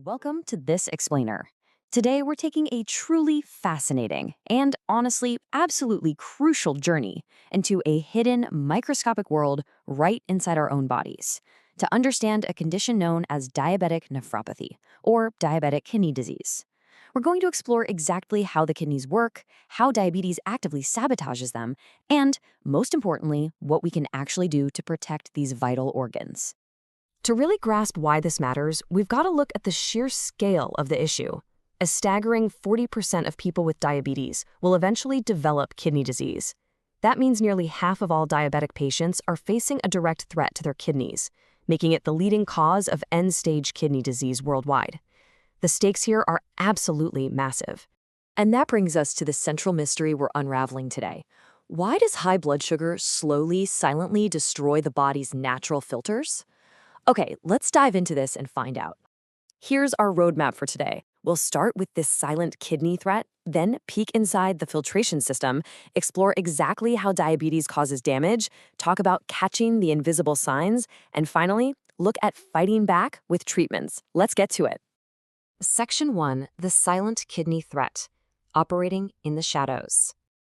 Welcome to This Explainer. Today we're taking a truly fascinating and honestly absolutely crucial journey into a hidden microscopic world right inside our own bodies to understand a condition known as diabetic nephropathy or diabetic kidney disease. We're going to explore exactly how the kidneys work, how diabetes actively sabotages them, and most importantly, what we can actually do to protect these vital organs. To really grasp why this matters, we've got to look at the sheer scale of the issue. A staggering 40% of people with diabetes will eventually develop kidney disease. That means nearly half of all diabetic patients are facing a direct threat to their kidneys, making it the leading cause of end-stage kidney disease worldwide. The stakes here are absolutely massive. And that brings us to the central mystery we're unraveling today. Why does high blood sugar slowly, silently destroy the body's natural filters? Okay, let's dive into this and find out. Here's our roadmap for today. We'll start with this silent kidney threat, then peek inside the filtration system, explore exactly how diabetes causes damage, talk about catching the invisible signs, and finally, look at fighting back with treatments. Let's get to it. Section 1, the silent kidney threat, operating in the shadows.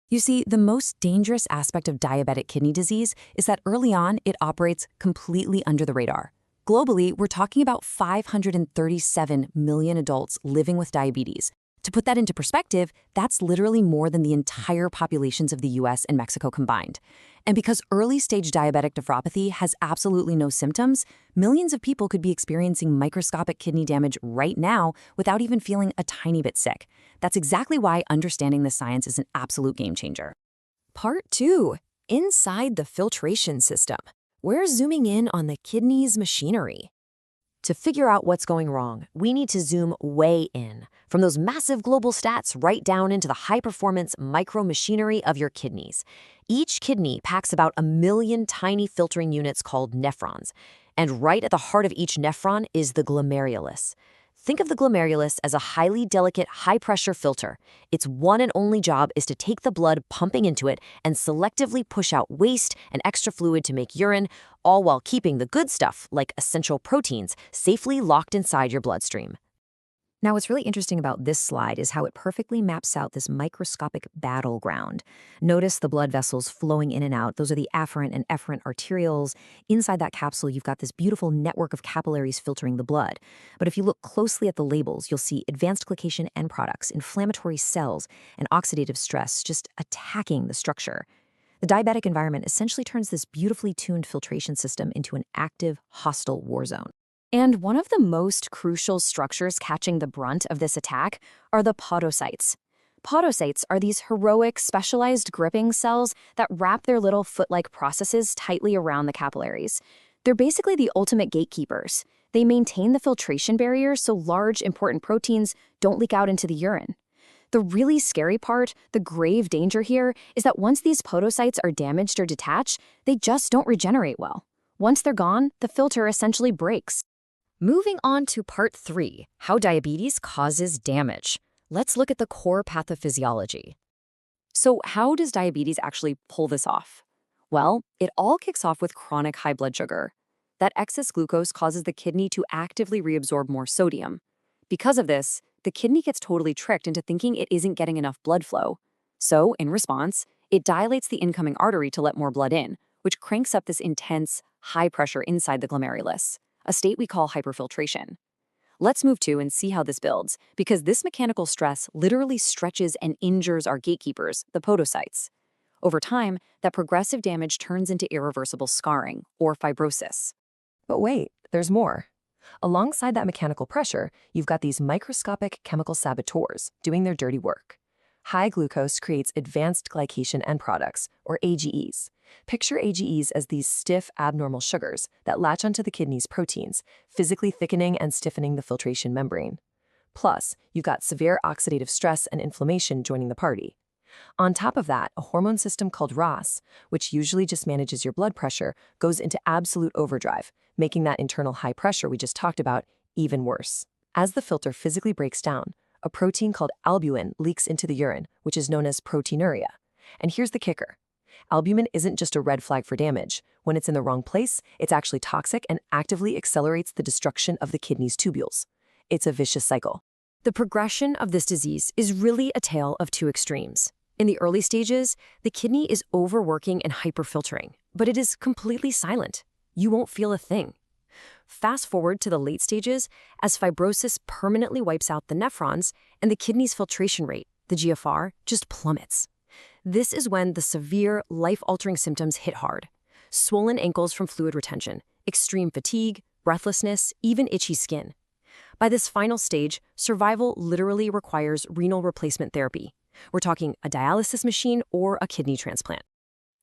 You see, the most dangerous aspect of diabetic kidney disease is that early on, it operates completely under the radar. Globally, we're talking about 537 million adults living with diabetes. To put that into perspective, that's literally more than the entire populations of the US and Mexico combined. And because early-stage diabetic nephropathy has absolutely no symptoms, millions of people could be experiencing microscopic kidney damage right now without even feeling a tiny bit sick. That's exactly why understanding the science is an absolute game changer. Part 2. Inside the filtration system. We're zooming in on the kidney's machinery. To figure out what's going wrong, we need to zoom way in, from those massive global stats right down into the high-performance micromachinery of your kidneys. Each kidney packs about 1 million tiny filtering units called nephrons, and right at the heart of each nephron is the glomerulus. Think of the glomerulus as a highly delicate, high-pressure filter. Its one and only job is to take the blood pumping into it and selectively push out waste and extra fluid to make urine, all while keeping the good stuff, like essential proteins, safely locked inside your bloodstream. Now, what's really interesting about this slide is how it perfectly maps out this microscopic battleground. Notice the blood vessels flowing in and out. Those are the afferent and efferent arterioles. Inside that capsule, you've got this beautiful network of capillaries filtering the blood. But if you look closely at the labels, you'll see advanced glycation end products, inflammatory cells, and oxidative stress just attacking the structure. The diabetic environment essentially turns this beautifully tuned filtration system into an active, hostile war zone. And one of the most crucial structures catching the brunt of this attack are the podocytes. Podocytes are these heroic, specialized gripping cells that wrap their little foot-like processes tightly around the capillaries. They're basically the ultimate gatekeepers. They maintain the filtration barrier so large, important proteins don't leak out into the urine. The really scary part, the grave danger here, is that once these podocytes are damaged or detached, they just don't regenerate well. Once they're gone, the filter essentially breaks. Moving on to part 3, how diabetes causes damage. Let's look at the core pathophysiology. So how does diabetes actually pull this off? Well, it all kicks off with chronic high blood sugar. That excess glucose causes the kidney to actively reabsorb more sodium. Because of this, the kidney gets totally tricked into thinking it isn't getting enough blood flow. So, in response, it dilates the incoming artery to let more blood in, which cranks up this intense, high pressure inside the glomerulus, a state we call hyperfiltration. Let's move to and see how this builds, because this mechanical stress literally stretches and injures our gatekeepers, the podocytes. Over time, that progressive damage turns into irreversible scarring, or fibrosis. But wait, there's more. Alongside that mechanical pressure, you've got these microscopic chemical saboteurs doing their dirty work. High glucose creates advanced glycation end products, or AGEs. Picture AGEs as these stiff, abnormal sugars that latch onto the kidney's proteins, physically thickening and stiffening the filtration membrane. Plus, you've got severe oxidative stress and inflammation joining the party. On top of that, a hormone system called ROS, which usually just manages your blood pressure, goes into absolute overdrive, making that internal high pressure we just talked about even worse. As the filter physically breaks down, a protein called albumin leaks into the urine, which is known as proteinuria. And here's the kicker. Albumin isn't just a red flag for damage. When it's in the wrong place, it's actually toxic and actively accelerates the destruction of the kidney's tubules. It's a vicious cycle. The progression of this disease is really a tale of two extremes. In the early stages, the kidney is overworking and hyperfiltering, but it is completely silent. You won't feel a thing. Fast forward to the late stages, as fibrosis permanently wipes out the nephrons and the kidney's filtration rate, the GFR, just plummets. This is when the severe, life-altering symptoms hit hard. Swollen ankles from fluid retention, extreme fatigue, breathlessness, even itchy skin. By this final stage, survival literally requires renal replacement therapy. We're talking a dialysis machine or a kidney transplant.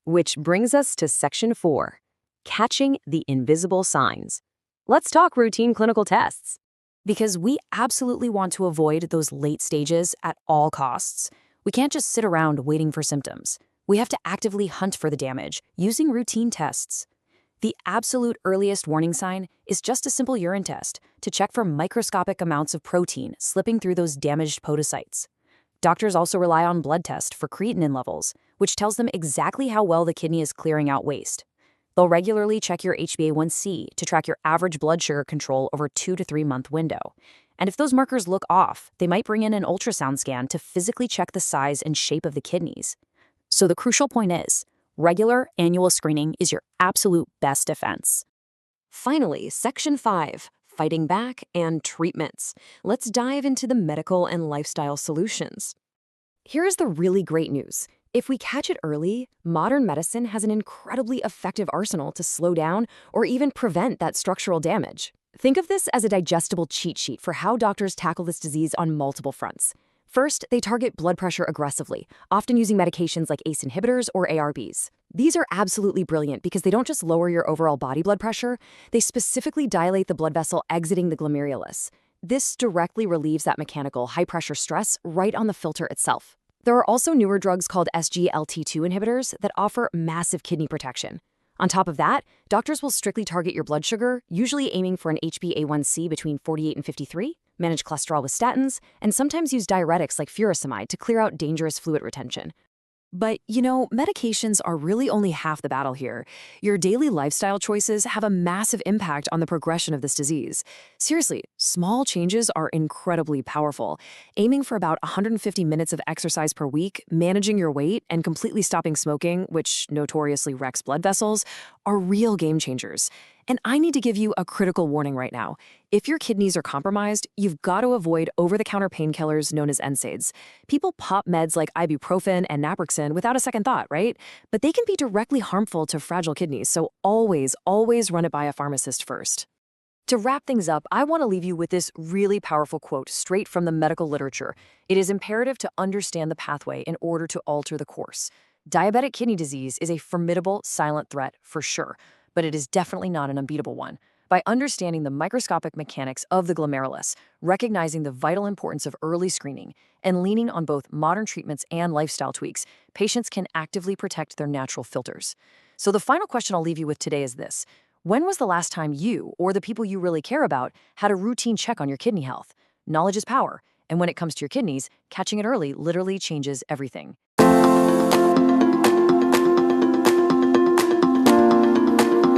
Which brings us to Section 4, catching the invisible signs. Let's talk routine clinical tests. Because we absolutely want to avoid those late stages at all costs. We can't just sit around waiting for symptoms. We have to actively hunt for the damage using routine tests. The absolute earliest warning sign is just a simple urine test to check for microscopic amounts of protein slipping through those damaged podocytes. Doctors also rely on blood tests for creatinine levels, which tells them exactly how well the kidney is clearing out waste. They'll regularly check your HbA1c to track your average blood sugar control over a 2 to 3 month window. And if those markers look off, they might bring in an ultrasound scan to physically check the size and shape of the kidneys. So the crucial point is, regular annual screening is your absolute best defense. Finally, Section 5, fighting back and treatments. Let's dive into the medical and lifestyle solutions. Here's the really great news. If we catch it early, modern medicine has an incredibly effective arsenal to slow down or even prevent that structural damage. Think of this as a digestible cheat sheet for how doctors tackle this disease on multiple fronts. First, they target blood pressure aggressively, often using medications like ACE inhibitors or ARBs. These are absolutely brilliant because they don't just lower your overall body blood pressure, they specifically dilate the blood vessel exiting the glomerulus. This directly relieves that mechanical high-pressure stress right on the filter itself. There are also newer drugs called SGLT2 inhibitors that offer massive kidney protection. On top of that, doctors will strictly target your blood sugar, usually aiming for an HbA1c between 48 and 53, manage cholesterol with statins, and sometimes use diuretics like furosemide to clear out dangerous fluid retention. But, medications are really only half the battle here. Your daily lifestyle choices have a massive impact on the progression of this disease. Seriously, small changes are incredibly powerful. Aiming for about 150 minutes of exercise per week, managing your weight, and completely stopping smoking, which notoriously wrecks blood vessels, are real game changers. And I need to give you a critical warning right now. If your kidneys are compromised, you've got to avoid over-the-counter painkillers known as NSAIDs. People pop meds like ibuprofen and naproxen without a second thought, right? But they can be directly harmful to fragile kidneys, so always run it by a pharmacist first. To wrap things up, I want to leave you with this really powerful quote straight from the medical literature. It is imperative to understand the pathway in order to alter the course. Diabetic kidney disease is a formidable silent threat for sure, but it is definitely not an unbeatable one. By understanding the microscopic mechanics of the glomerulus, recognizing the vital importance of early screening, and leaning on both modern treatments and lifestyle tweaks, patients can actively protect their natural filters. So the final question I'll leave you with today is this. When was the last time you, or the people you really care about, had a routine check on your kidney health? Knowledge is power, and when it comes to your kidneys, catching it early literally changes everything.